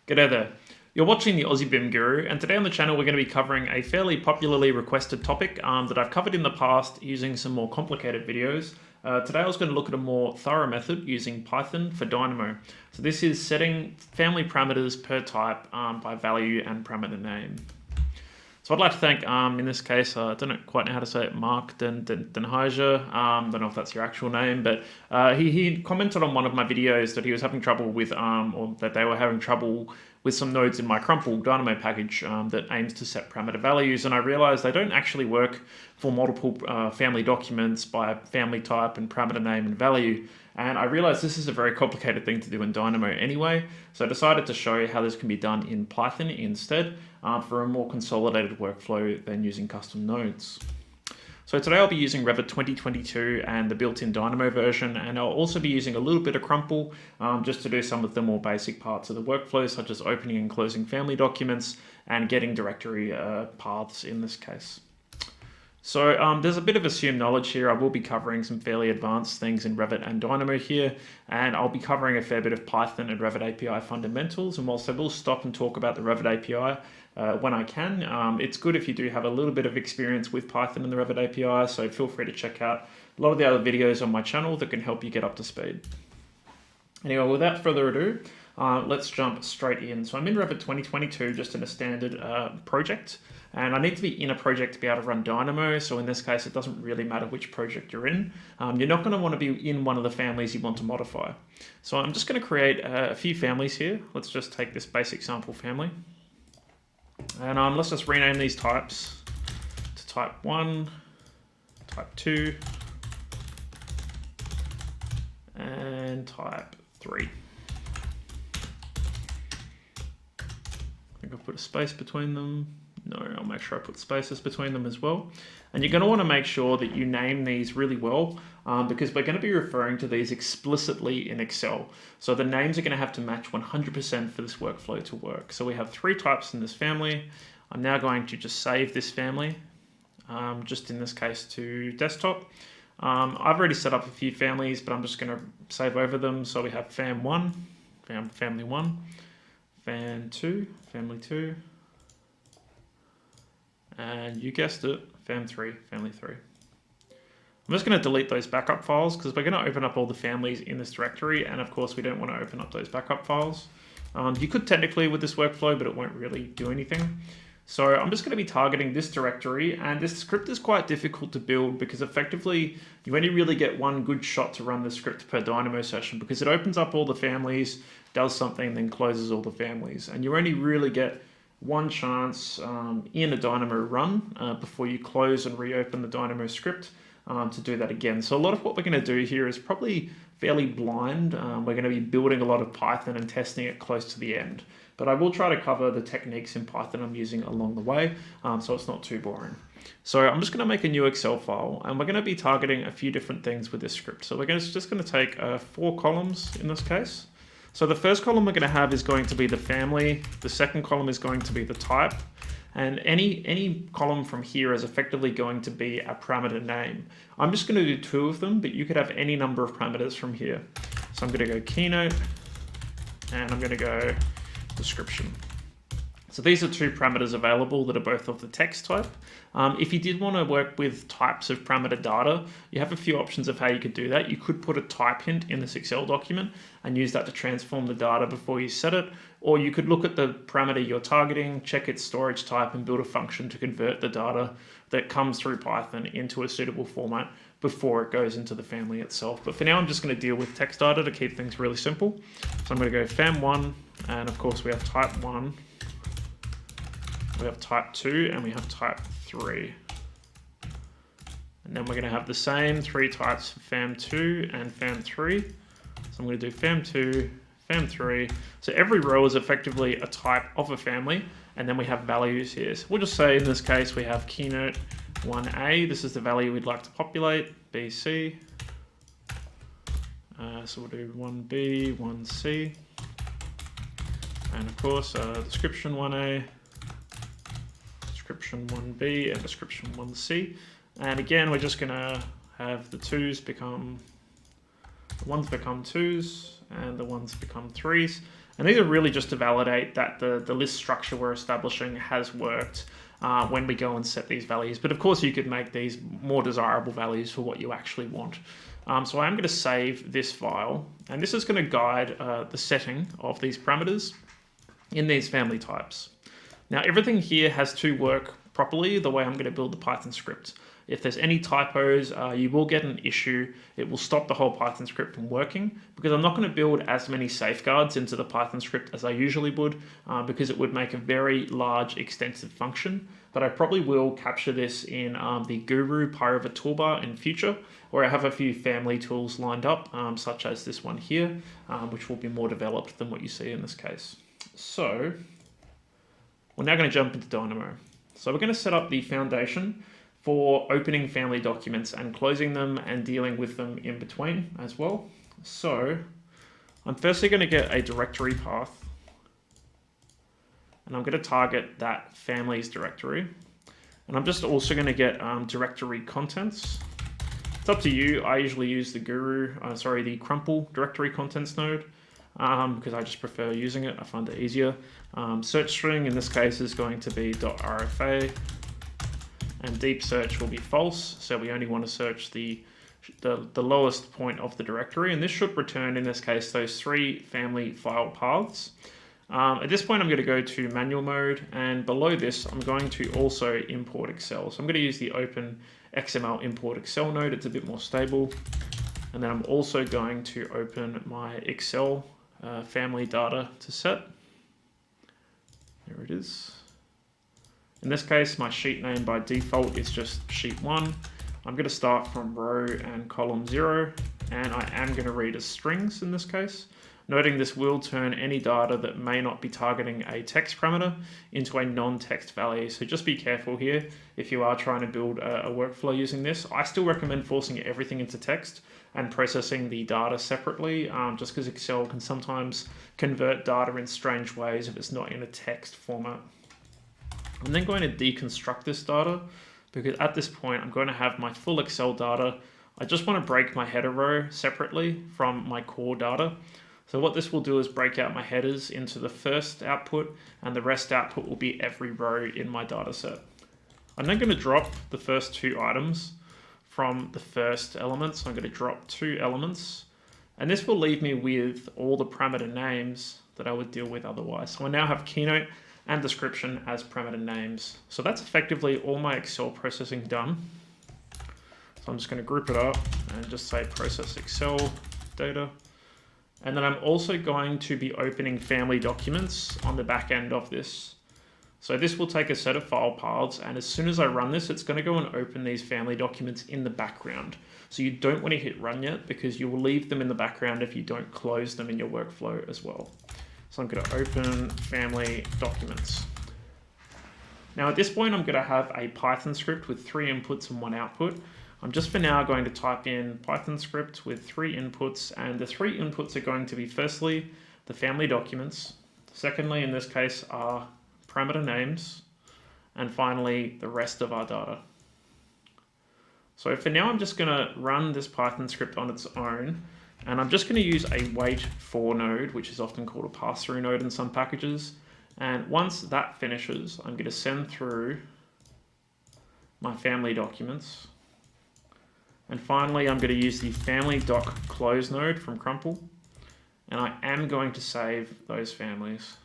G'day there. You're watching the Aussie BIM Guru, and today on the channel we're going to be covering a fairly popularly requested topic that I've covered in the past using some more complicated videos. Today I was going to look at a more thorough method using Python for Dynamo. So this is setting family parameters per type by value and parameter name. So I'd like to thank, in this case, I don't quite know how to say it, Mark Den Heijer. Don't know if that's your actual name, but he commented on one of my videos that he was having trouble with, or that they were having trouble with some nodes in my Crumple Dynamo package that aims to set parameter values. And I realized they don't actually work for multiple family documents by family type and parameter name and value. And I realized this is a very complicated thing to do in Dynamo anyway, so I decided to show you how this can be done in Python instead for a more consolidated workflow than using custom nodes. So today I'll be using Revit 2022 and the built-in Dynamo version, and I'll also be using a little bit of Crumple just to do some of the more basic parts of the workflow, such as opening and closing family documents and getting directory paths in this case. So there's a bit of assumed knowledge here. I will be covering some fairly advanced things in Revit and Dynamo here, and I'll be covering a fair bit of Python and Revit API fundamentals. And whilst I will stop and talk about the Revit API when I can, it's good if you do have a little bit of experience with Python and the Revit API, so feel free to check out a lot of the other videos on my channel that can help you get up to speed. Anyway, without further ado, let's jump straight in. So I'm in Revit 2022, just in a standard project. And I need to be in a project to be able to run Dynamo. So in this case, it doesn't really matter which project you're in. You're not going to want to be in one of the families you want to modify. So I'm just going to create a few families here. Let's just take this basic sample family. And let's just rename these types to type 1, type 2, and type 3. I think I'll put a space between them. No, I'll make sure I put spaces between them as well. And you're going to want to make sure that you name these really well because we're going to be referring to these explicitly in Excel. So the names are going to have to match 100% for this workflow to work. So we have 3 types in this family. I'm now going to just save this family, just in this case to desktop. I've already set up a few families, but I'm just going to save over them. So we have fam1, family 1, fam2, family 2, and you guessed it, fam3, family 3. I'm just going to delete those backup files because we're going to open up all the families in this directory, and of course we don't want to open up those backup files. You could technically with this workflow, but it won't really do anything. So I'm just going to be targeting this directory, and this script is quite difficult to build because effectively you only really get one good shot to run the script per Dynamo session because it opens up all the families, does something, then closes all the families, and you only really get one chance in a Dynamo run before you close and reopen the Dynamo script to do that again. So a lot of what we're going to do here is probably fairly blind. We're going to be building a lot of Python and testing it close to the end. But I will try to cover the techniques in Python I'm using along the way, so it's not too boring. So I'm just going to make a new Excel file, and we're going to be targeting a few different things with this script. So we're just going to take 4 columns in this case. So the first column we're going to have is going to be the family. The second column is going to be the type. And any column from here is effectively going to be a parameter name. I'm just going to do 2 of them, but you could have any number of parameters from here. So I'm going to go keynote, and I'm going to go description. So these are 2 parameters available that are both of the text type. If you did want to work with types of parameter data, you have a few options of how you could do that. You could put a type hint in this Excel document and use that to transform the data before you set it. Or you could look at the parameter you're targeting, check its storage type, and build a function to convert the data that comes through Python into a suitable format before it goes into the family itself. But for now, I'm just going to deal with text data to keep things really simple. So I'm going to go fam1, and of course we have type 1. We have type 2 and we have type 3. And then we're going to have the same 3 types for fam2 and fam3. So I'm going to do fam2, fam3. So every row is effectively a type of a family, and then we have values here. So we'll just say in this case we have keynote 1A. This is the value we'd like to populate, BC. So we'll do 1B, 1C. And of course description 1A. Description 1B and description 1C. And again, we're just going to have the 1s become 2s and the 1s become 3s. And these are really just to validate that the list structure we're establishing has worked when we go and set these values. But of course you could make these more desirable values for what you actually want. So I'm going to save this file, and this is going to guide the setting of these parameters in these family types. Now everything here has to work properly the way I'm going to build the Python script. If there's any typos, you will get an issue. It will stop the whole Python script from working, because I'm not going to build as many safeguards into the Python script as I usually would, because it would make a very large extensive function. But I probably will capture this in the Guru Pyruvit toolbar in future, where I have a few family tools lined up, such as this one here, which will be more developed than what you see in this case. So we're now going to jump into Dynamo. So we're going to set up the foundation for opening family documents and closing them and dealing with them in between as well. So I'm firstly going to get a directory path, and I'm going to target that families directory. And I'm just also going to get directory contents. It's up to you. I usually use the the Crumple directory contents node because I just prefer using it. I find it easier. Search string in this case is going to be .rfa. And deep search will be false, so we only want to search the lowest point of the directory, and this should return, in this case, those 3 family file paths. At this point I'm going to go to manual mode, and below this I'm going to also import Excel. So I'm going to use the open XML import Excel node. It's a bit more stable. And then I'm also going to open my Excel family data to set. There it is. In this case, my sheet name by default is just sheet 1. I'm going to start from row and column 0, and I am going to read as strings in this case. Noting this will turn any data that may not be targeting a text parameter into a non-text value. So just be careful here if you are trying to build a workflow using this. I still recommend forcing everything into text and processing the data separately, just because Excel can sometimes convert data in strange ways if it's not in a text format. I'm then going to deconstruct this data, because at this point I'm going to have my full Excel data. I just want to break my header row separately from my core data. So what this will do is break out my headers into the first output, and the rest output will be every row in my data set. I'm then going to drop the first 2 items from the first element. So I'm going to drop 2 elements, and this will leave me with all the parameter names that I would deal with otherwise. So I now have keynote and description as parameter names. So that's effectively all my Excel processing done. So I'm just going to group it up and just say process Excel data. And then I'm also going to be opening family documents on the back end of this. So this will take a set of file paths, and as soon as I run this, it's going to go and open these family documents in the background. So you don't want to hit run yet, because you will leave them in the background if you don't close them in your workflow as well. So I'm going to open family documents. Now at this point, I'm going to have a Python script with 3 inputs and 1 output. I'm just for now going to type in Python script with 3 inputs, and the 3 inputs are going to be firstly the family documents, secondly in this case are parameter names, and finally the rest of our data. So for now I'm just going to run this Python script on its own. And I'm just going to use a wait for node, which is often called a pass-through node in some packages. And once that finishes, I'm going to send through my family documents. And finally, I'm going to use the family.close node from Crumple. And I am going to save those families.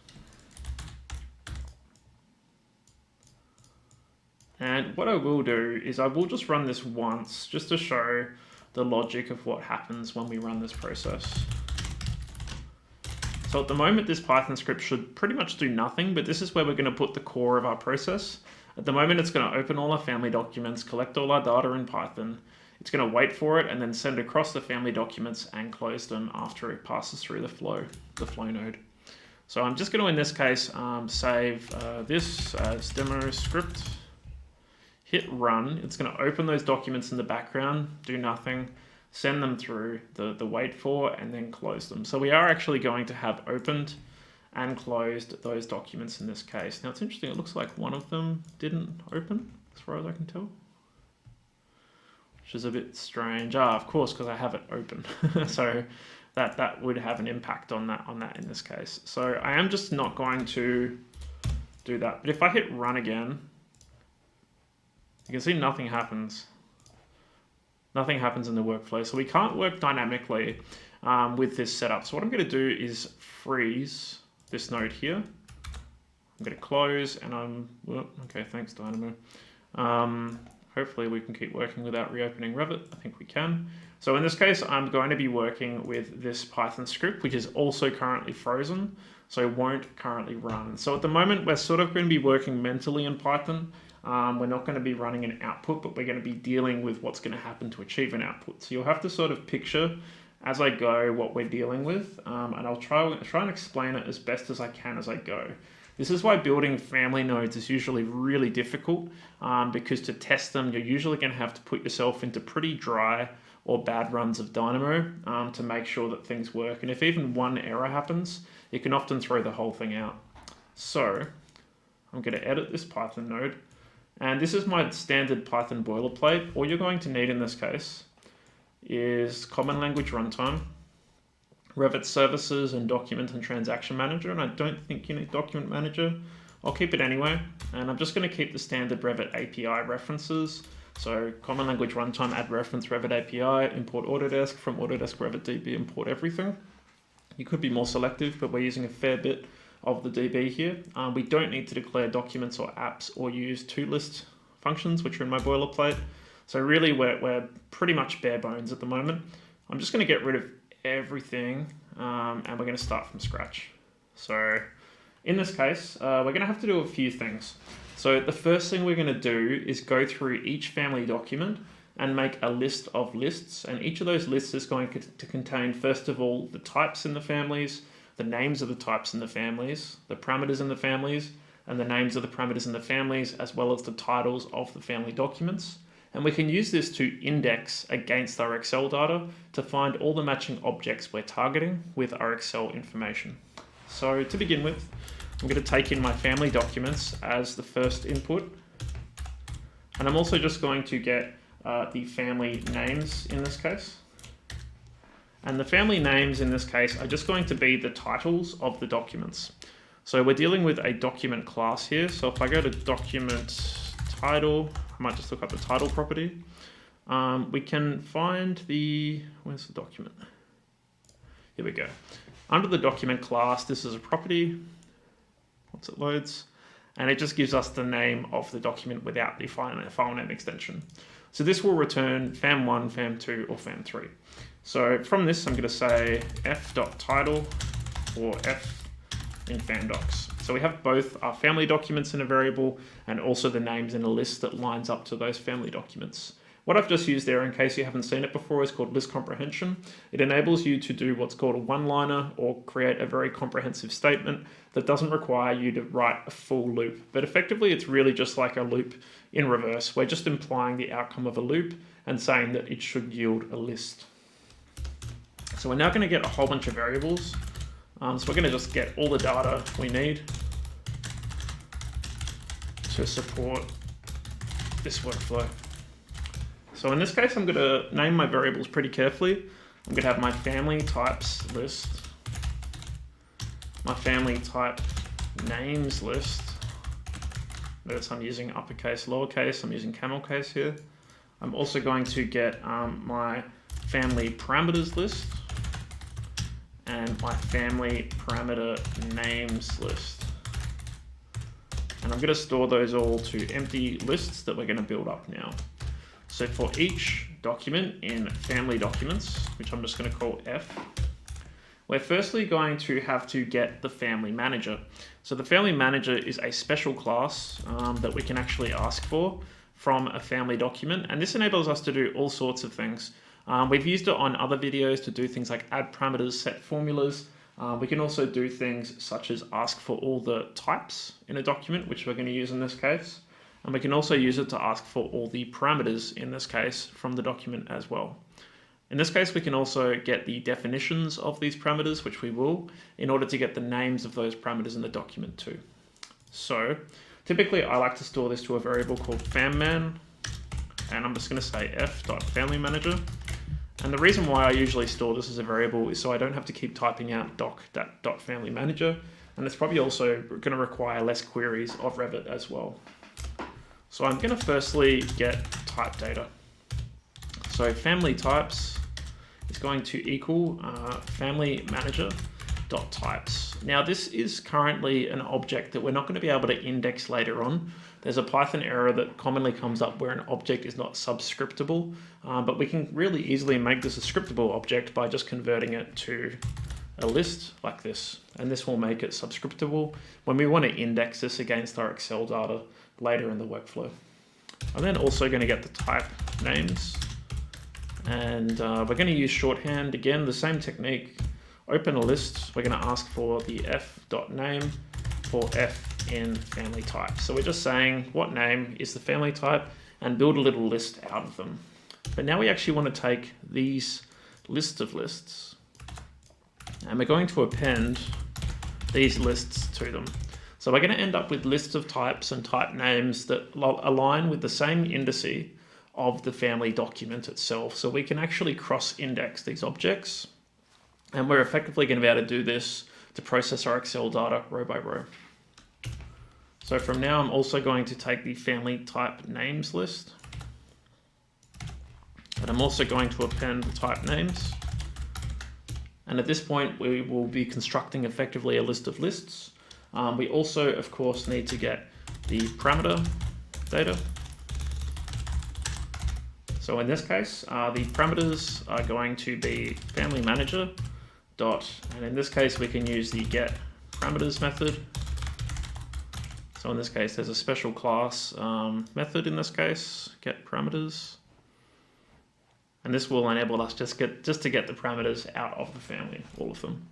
And what I will do is I will just run this once, just to show the logic of what happens when we run this process. So at the moment, this Python script should pretty much do nothing, but this is where we're going to put the core of our process. At the moment, it's going to open all our family documents, collect all our data in Python. It's going to wait for it and then send across the family documents and close them after it passes through the flow node. So I'm just going to, in this case, save this as demo script. Hit run. It's going to open those documents in the background, do nothing, send them through the wait for, and then close them. So we are actually going to have opened and closed those documents in this case. Now it's interesting, it looks like one of them didn't open, as far as I can tell, which is a bit strange. Of course, because I have it open. So that would have an impact on that in this case. So I am just not going to do that. But if I hit run again, you can see nothing happens. Nothing happens in the workflow. So we can't work dynamically with this setup. So what I'm going to do is freeze this node here. I'm going to close and okay, thanks Dynamo. Hopefully we can keep working without reopening Revit. I think we can. So in this case, I'm going to be working with this Python script, which is also currently frozen, so it won't currently run. So at the moment, we're sort of going to be working mentally in Python. We're not going to be running an output, but we're going to be dealing with what's going to happen to achieve an output. So you'll have to sort of picture as I go what we're dealing with, and I'll try and explain it as best as I can as I go. This is why building family nodes is usually really difficult, because to test them, you're usually going to have to put yourself into pretty dry or bad runs of Dynamo to make sure that things work. And if even one error happens, it can often throw the whole thing out. So I'm going to edit this Python node. And this is my standard Python boilerplate. All you're going to need in this case is Common Language Runtime, Revit Services, and Document and Transaction Manager. And I don't think you need Document Manager. I'll keep it anyway. And I'm just going to keep the standard Revit API references. So Common Language Runtime, add reference, Revit API, import Autodesk, from Autodesk Revit DB, import everything. You could be more selective, but we're using a fair bit of the DB here. We don't need to declare documents or apps or use toList functions, which are in my boilerplate. So really we're pretty much bare bones at the moment. I'm just going to get rid of everything and we're going to start from scratch. So in this case, we're going to have to do a few things. So the first thing we're going to do is go through each family document and make a list of lists. And each of those lists is going to contain, first of all, the types in the families, the names of the types in the families, the parameters in the families, and the names of the parameters in the families, as well as the titles of the family documents. And we can use this to index against our Excel data to find all the matching objects we're targeting with our Excel information. So to begin with, I'm going to take in my family documents as the first input. And I'm also just going to get the family names in this case. And the family names in this case are just going to be the titles of the documents. So we're dealing with a document class here. So if I go to document title, I might just look up the title property. We can find where's the document? Here we go. Under the document class, this is a property. Once it loads, and it just gives us the name of the document without the file name extension. So this will return fam1, fam2, or fam3. So from this, I'm going to say f.title or f in famdocs. So we have both our family documents in a variable and also the names in a list that lines up to those family documents. What I've just used there, in case you haven't seen it before, is called list comprehension. It enables you to do what's called a one-liner or create a very comprehensive statement that doesn't require you to write a full loop. But effectively, it's really just like a loop in reverse. We're just implying the outcome of a loop and saying that it should yield a list. So we're now going to get a whole bunch of variables. So we're going to just get all the data we need to support this workflow. So in this case, I'm going to name my variables pretty carefully. I'm going to have my family types list, my family type names list. Notice I'm using uppercase, lowercase, I'm using camel case here. I'm also going to get my family parameters list and my family parameter names list. And I'm going to store those all to empty lists that we're going to build up now. So for each document in family documents, which I'm just going to call F, we're firstly going to have to get the family manager. So the family manager is a special class that we can actually ask for from a family document. And this enables us to do all sorts of things. We've used it on other videos to do things like add parameters, set formulas. We can also do things such as ask for all the types in a document, which we're going to use in this case. And we can also use it to ask for all the parameters in this case from the document as well. In this case, we can also get the definitions of these parameters, which we will, in order to get the names of those parameters in the document too. So typically I like to store this to a variable called famman, and I'm just going to say f.familyManager. And the reason why I usually store this as a variable is so I don't have to keep typing out .family manager, and it's probably also going to require less queries of Revit as well. So I'm going to firstly get type data. So family types is going to equal family manager dot types. Now this is currently an object that we're not going to be able to index later on. There's a Python error that commonly comes up where an object is not subscriptable, but we can really easily make this a scriptable object by just converting it to a list like this, and this will make it subscriptable when we want to index this against our Excel data later in the workflow. I'm then also going to get the type names, and we're going to use shorthand again, the same technique. Open a list, we're going to ask for the f.name for f in family type. So we're just saying what name is the family type and build a little list out of them. But now we actually want to take these list of lists and we're going to append these lists to them. So we're going to end up with lists of types and type names that align with the same indice of the family document itself. So we can actually cross-index these objects, and we're effectively going to be able to do this to process our Excel data row by row. So from now, I'm also going to take the family type names list, and I'm also going to append the type names. And at this point, we will be constructing effectively a list of lists. We also, of course, need to get the parameter data. So in this case, the parameters are going to be family manager dot, and in this case, we can use the get parameters method. So in this case, there's a special class method in this case, get parameters. And this will enable us just to get the parameters out of the family, all of them.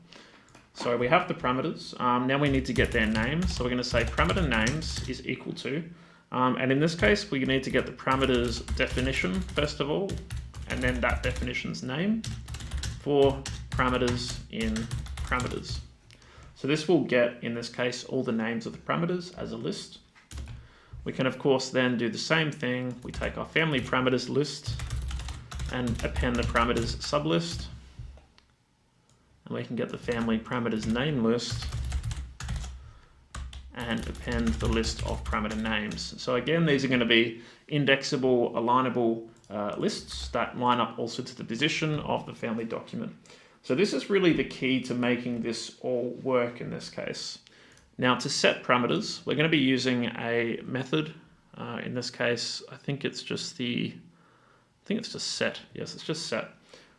So we have the parameters. Now we need to get their names. So we're going to say parameter names is equal to, and in this case, we need to get the parameters definition first of all, and then that definition's name for parameters in parameters. So this will get, in this case, all the names of the parameters as a list. We can, of course, then do the same thing. We take our family parameters list and append the parameters sublist. And we can get the family parameters name list and append the list of parameter names. So again, these are going to be indexable, alignable lists that line up also to the position of the family document. So this is really the key to making this all work in this case. Now to set parameters, we're going to be using a method. In this case, I think it's just set. Yes, it's just set.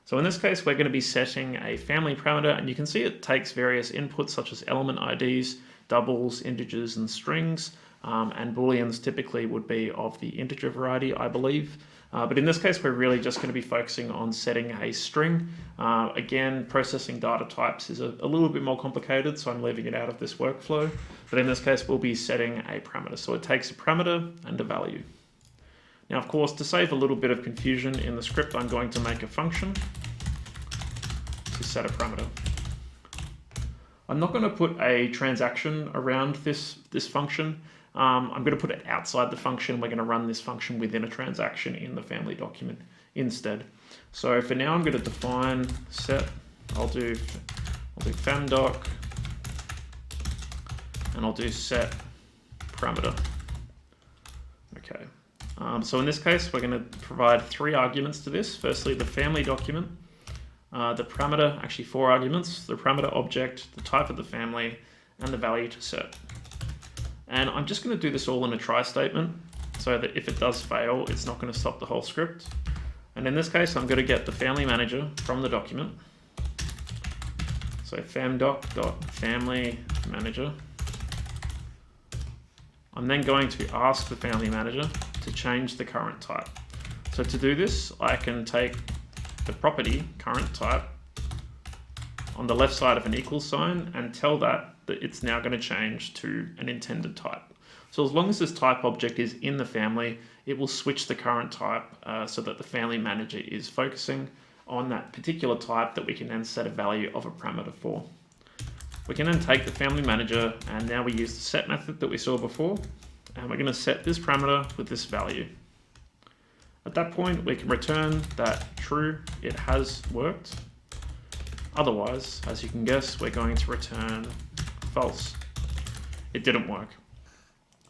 So in this case, we're going to be setting a family parameter, and you can see it takes various inputs such as element IDs, doubles, integers, and strings, and booleans typically would be of the integer variety, I believe. But in this case, we're really just going to be focusing on setting a string. Again, processing data types is a little bit more complicated, so I'm leaving it out of this workflow. But in this case, we'll be setting a parameter. So it takes a parameter and a value. Now, of course, to save a little bit of confusion in the script, I'm going to make a function to set a parameter. I'm not going to put a transaction around this function. I'm going to put it outside the function. We're going to run this function within a transaction in the family document instead. So for now, I'm going to define set. I'll do famdoc, and I'll do set parameter. Okay. So in this case, we're going to provide 3 arguments to this. Firstly, the family document, the parameter, actually 4 arguments, the parameter object, the type of the family, and the value to set. And I'm just going to do this all in a try statement so that if it does fail, it's not going to stop the whole script. And in this case, I'm going to get the family manager from the document. So famdoc.family manager. I'm then going to ask the family manager to change the current type. So to do this, I can take the property current type on the left side of an equal sign and tell that it's now going to change to an intended type. So as long as this type object is in the family, it will switch the current type so that the family manager is focusing on that particular type that we can then set a value of a parameter for. We can then take the family manager, and now we use the set method that we saw before, and we're going to set this parameter with this value. At that point, we can return that true, it has worked. Otherwise, as you can guess, we're going to return false. It didn't work.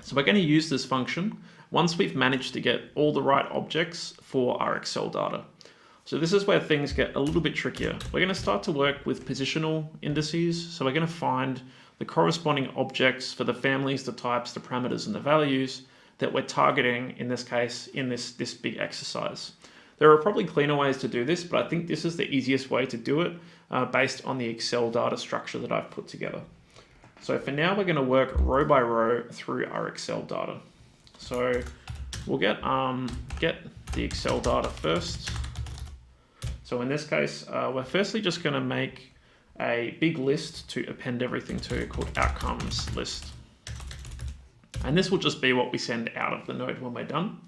So we're going to use this function once we've managed to get all the right objects for our Excel data. So this is where things get a little bit trickier. We're going to start to work with positional indices. So we're going to find the corresponding objects for the families, the types, the parameters, and the values that we're targeting, in this case, in this big exercise. There are probably cleaner ways to do this, but I think this is the easiest way to do it based on the Excel data structure that I've put together. So for now, we're going to work row by row through our Excel data. So we'll get the Excel data first. So in this case, we're firstly just going to make a big list to append everything to called outcomes list. And this will just be what we send out of the node when we're done.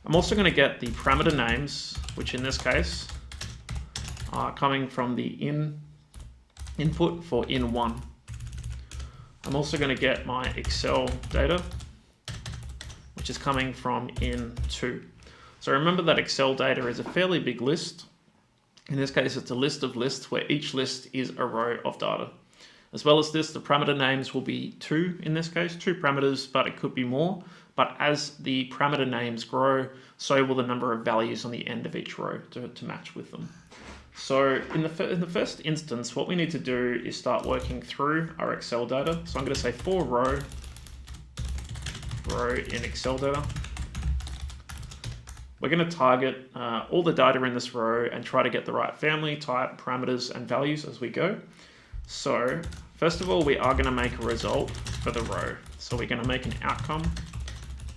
I'm also going to get the parameter names, which in this case are coming from the input for in1. I'm also going to get my Excel data, which is coming from in2. So remember that Excel data is a fairly big list. In this case, it's a list of lists where each list is a row of data. As well as this, the parameter names will be 2 in this case, 2 parameters, but it could be more. But as the parameter names grow, so will the number of values on the end of each row to match with them. So in the first instance, what we need to do is start working through our Excel data. So I'm going to say for row in Excel data. We're going to target all the data in this row and try to get the right family, type, parameters, and values as we go. So first of all, we are going to make a result for the row. So we're going to make an outcome,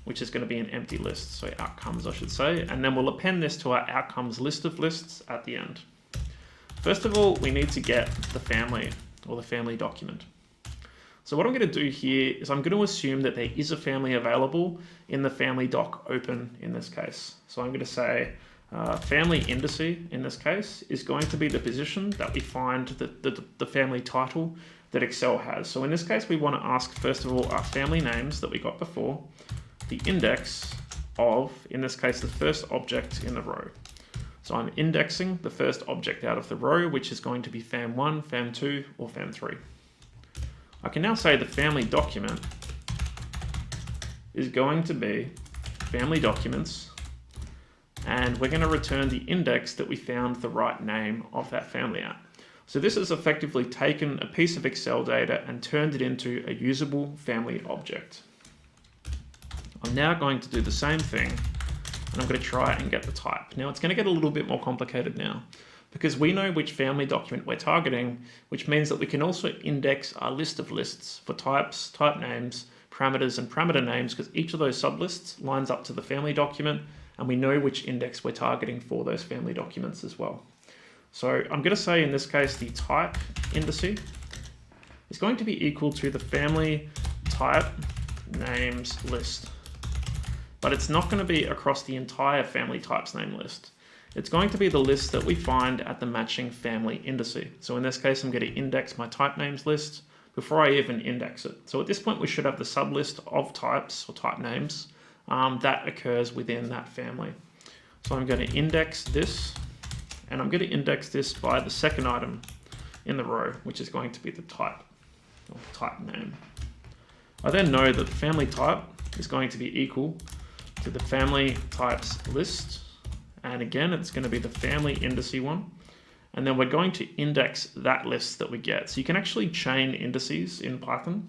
which is going to be an empty list. So outcomes, I should say. And then we'll append this to our outcomes list of lists at the end. First of all, we need to get the family or the family document. So what I'm going to do here is I'm going to assume that there is a family available in the family doc open in this case. So I'm going to say family indice in this case is going to be the position that we find the family title that Excel has. So in this case, we want to ask, first of all, our family names that we got before, the index of, in this case, the first object in the row. So I'm indexing the first object out of the row, which is going to be fam1, fam2, or fam3. I can now say the family document is going to be family documents, and we're going to return the index that we found the right name of that family at. So this has effectively taken a piece of Excel data and turned it into a usable family object. I'm now going to do the same thing, and I'm going to try and get the type. Now it's going to get a little bit more complicated now, because we know which family document we're targeting, which means that we can also index our list of lists for types, type names, parameters, and parameter names, because each of those sublists lines up to the family document, and we know which index we're targeting for those family documents as well. So I'm going to say in this case the type indice is going to be equal to the family type names list. But it's not going to be across the entire family types name list. It's going to be the list that we find at the matching family indice. So in this case, I'm going to index my type names list before I even index it. So at this point, we should have the sublist of types or type names that occurs within that family. So I'm going to index this, and I'm going to index this by the second item in the row, which is going to be the type or type name. I then know that the family type is going to be equal to the family types list. And again, it's going to be the family indice one. And then we're going to index that list that we get. So you can actually chain indices in Python.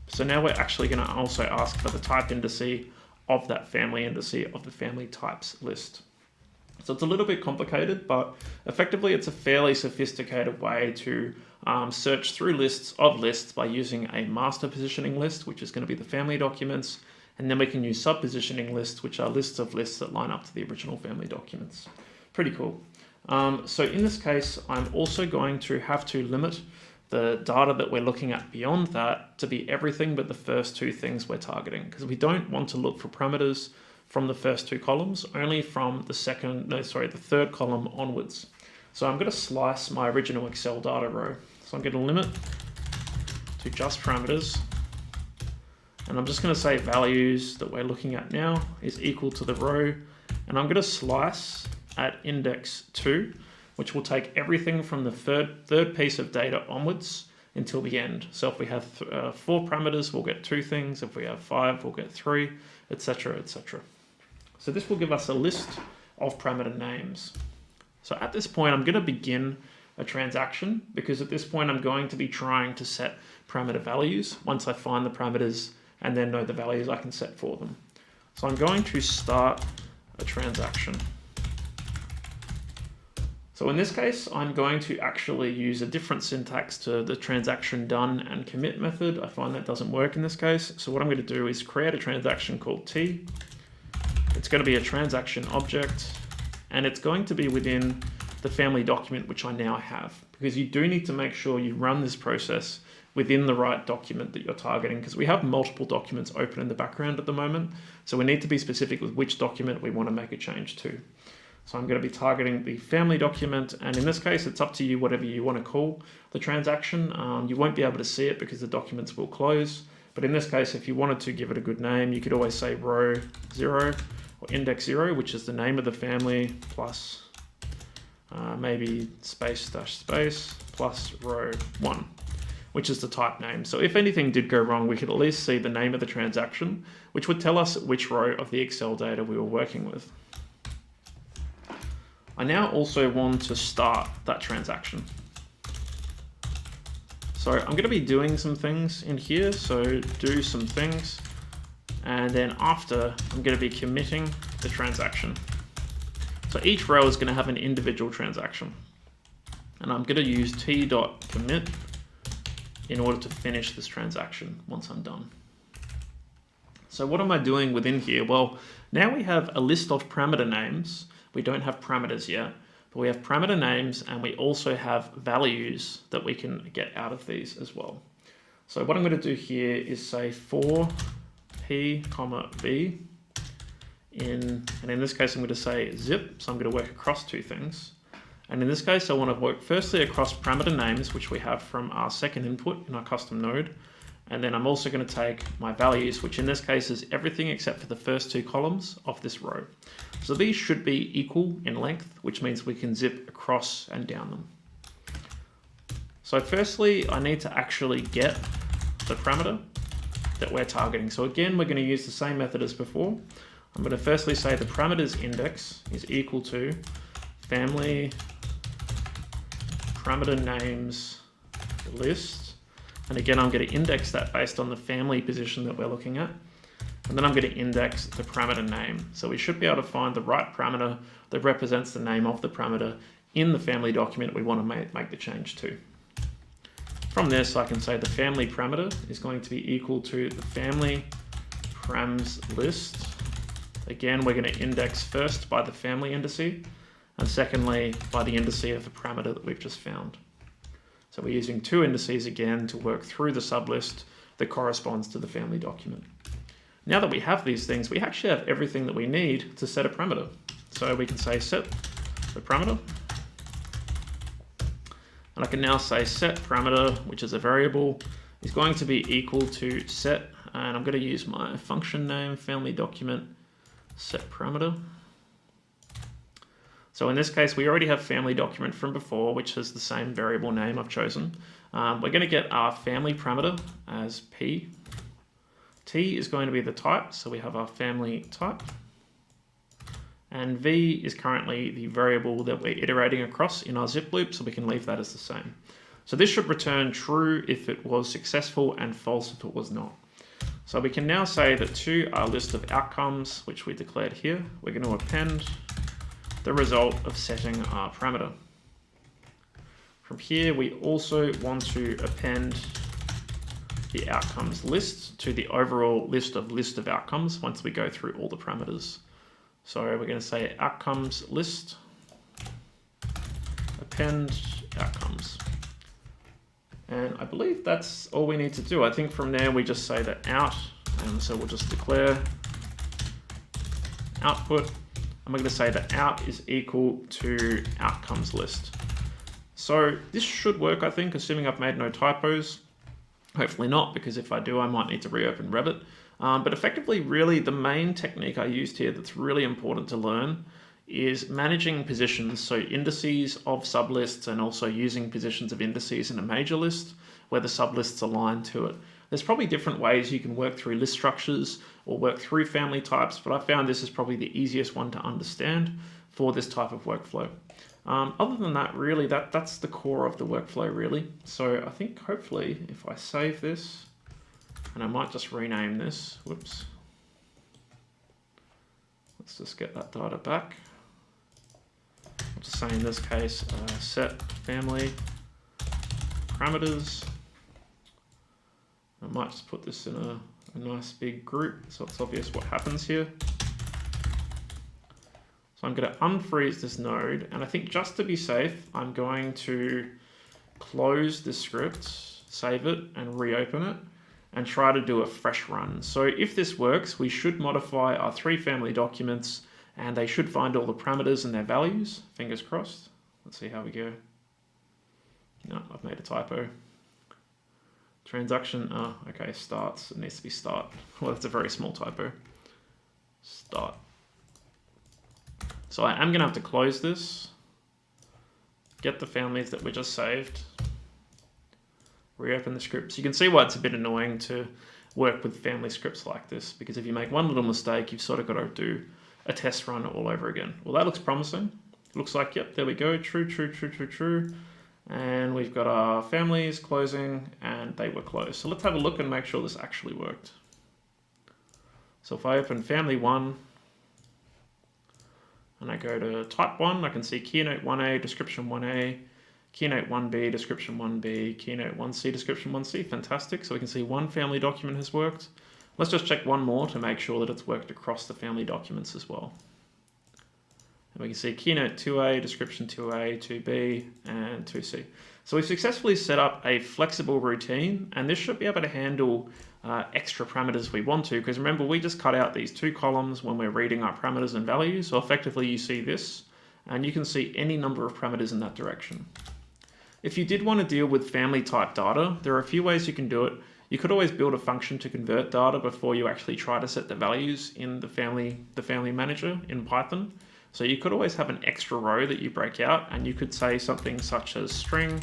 So now we're actually going to also ask for the type indice of that family indice of the family types list. So it's a little bit complicated, but effectively it's a fairly sophisticated way to search through lists of lists by using a master positioning list, which is going to be the family documents. And then we can use sub-positioning lists, which are lists of lists that line up to the original family documents. Pretty cool. So in this case, I'm also going to have to limit the data that we're looking at beyond that to be everything but the first two things we're targeting, because we don't want to look for parameters from the first two columns, only from the third column onwards. So I'm going to slice my original Excel data row. So I'm going to limit to just parameters. And I'm just going to say values that we're looking at now is equal to the row and I'm going to slice at index 2, which will take everything from the third piece of data onwards until the end. So if we have 4 parameters, we'll get 2 things. If we have 5, we'll get 3, etc., etc. So this will give us a list of parameter names. So at this point, I'm going to begin a transaction, because at this point, I'm going to be trying to set parameter values. Once I find the parameters and then know the values I can set for them. So I'm going to start a transaction. So in this case, I'm going to actually use a different syntax to the transaction done and commit method. I find that doesn't work in this case. So what I'm going to do is create a transaction called T. It's going to be a transaction object, and it's going to be within the family document, which I now have, because you do need to make sure you run this process within the right document that you're targeting, because we have multiple documents open in the background at the moment. So we need to be specific with which document we want to make a change to. So I'm going to be targeting the family document, and in this case, it's up to you whatever you want to call the transaction. You won't be able to see it because the documents will close. But in this case, if you wanted to give it a good name, you could always say row 0 or index 0, which is the name of the family, plus maybe space dash space plus row 1, which is the type name. So if anything did go wrong, we could at least see the name of the transaction, which would tell us which row of the Excel data we were working with. I now also want to start that transaction. So I'm going to be doing some things in here. So do some things. And then after, I'm going to be committing the transaction. So each row is going to have an individual transaction. And I'm going to use t.commit in order to finish this transaction once I'm done. So what am I doing within here? Well, now we have a list of parameter names. We don't have parameters yet, but we have parameter names, and we also have values that we can get out of these as well. So what I'm going to do here is say for p, v, and in this case, I'm going to say zip. So I'm going to work across 2 things. And in this case, I want to work firstly across parameter names, which we have from our second input in our custom node. And then I'm also going to take my values, which in this case is everything except for the first 2 columns of this row. So these should be equal in length, which means we can zip across and down them. So firstly, I need to actually get the parameter that we're targeting. So again, we're going to use the same method as before. I'm going to firstly say the parameters index is equal to family parameter names list. And again, I'm going to index that based on the family position that we're looking at. And then I'm going to index the parameter name. So we should be able to find the right parameter that represents the name of the parameter in the family document we want to make the change to. From this, I can say the family parameter is going to be equal to the family params list. Again, we're going to index first by the family indice, and secondly, by the indice of the parameter that we've just found. So we're using 2 indices again to work through the sublist that corresponds to the family document. Now that we have these things, we actually have everything that we need to set a parameter. So we can say set the parameter. And I can now say set parameter, which is a variable, is going to be equal to set, and I'm going to use my function name, family document, set parameter. So in this case, we already have family document from before, which has the same variable name I've chosen. We're going to get our family parameter as p. T is going to be the type, so we have our family type. And v is currently the variable that we're iterating across in our zip loop, so we can leave that as the same. So this should return true if it was successful and false if it was not. So we can now say that to our list of outcomes, which we declared here, we're going to append the result of setting our parameter. From here, we also want to append the outcomes list to the overall list of outcomes once we go through all the parameters. So we're going to say outcomes list, append outcomes. And I believe that's all we need to do. I think from there we just say that out, and so we'll just declare output. And we're going to say that out is equal to outcomes list. So this should work, I think, assuming I've made no typos. Hopefully not, because if I do, I might need to reopen Revit. But effectively, really, the main technique I used here that's really important to learn is managing positions, so indices of sublists and also using positions of indices in a major list where the sublists align to it. There's probably different ways you can work through list structures or work through family types, but I found this is probably the easiest one to understand for this type of workflow. Other than that, really, that's the core of the workflow, really. So I think hopefully if I save this, and I might just rename this, whoops. Let's just get that data back. I'll just say in this case, set family parameters. I might just put this in a nice big group so it's obvious what happens here. So I'm going to unfreeze this node, and I think just to be safe, I'm going to close this script, save it, and reopen it, and try to do a fresh run. So if this works, we should modify our 3 family documents, and they should find all the parameters and their values. Fingers crossed. Let's see how we go. No, I've made a typo. Transaction, oh, okay, starts. It needs to be start. Well, that's a very small typo. Start. So I am going to have to close this, get the families that we just saved, reopen the scripts. You can see why it's a bit annoying to work with family scripts like this, because if you make one little mistake, you've sort of got to do a test run all over again. Well, that looks promising. Looks like, yep, there we go. True, true, true, true, true. And we've got our families closing, and they were closed. So let's have a look and make sure this actually worked. So if I open family 1, and I go to type 1, I can see keynote 1A, description 1A, keynote 1B, description 1B, keynote 1C, description 1C. Fantastic. So we can see one family document has worked. Let's just check one more to make sure that it's worked across the family documents as well. And we can see keynote 2A, description 2A, 2B, and 2C. So we've successfully set up a flexible routine, and this should be able to handle extra parameters we want to, because remember, we just cut out these 2 columns when we're reading our parameters and values. So effectively you see this, and you can see any number of parameters in that direction. If you did want to deal with family type data, there are a few ways you can do it. You could always build a function to convert data before you actually try to set the values in the family manager in Python. So you could always have an extra row that you break out, and you could say something such as string,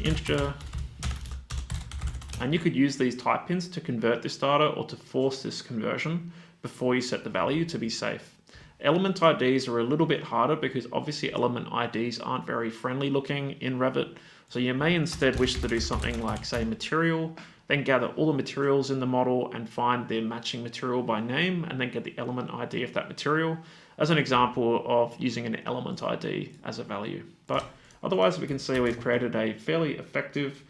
integer, and you could use these type pins to convert this data or to force this conversion before you set the value to be safe. Element IDs are a little bit harder because obviously element IDs aren't very friendly looking in Revit. So you may instead wish to do something like, say, material, then gather all the materials in the model and find their matching material by name, and then get the element ID of that material as an example of using an element ID as a value. But otherwise, we can see we've created a fairly effective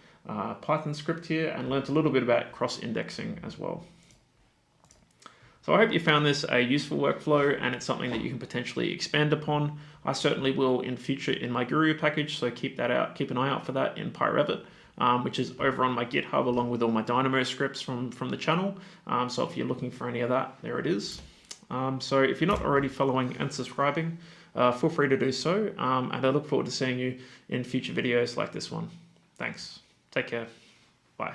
Python script here and learnt a little bit about cross-indexing as well. So I hope you found this a useful workflow, and it's something that you can potentially expand upon. I certainly will in future in my Guru package, so keep that out, keep an eye out for that in PyRevit, which is over on my GitHub along with all my Dynamo scripts from the channel. So if you're looking for any of that, there it is. So if you're not already following and subscribing, feel free to do so, and I look forward to seeing you in future videos like this one. Thanks. Take care. Bye.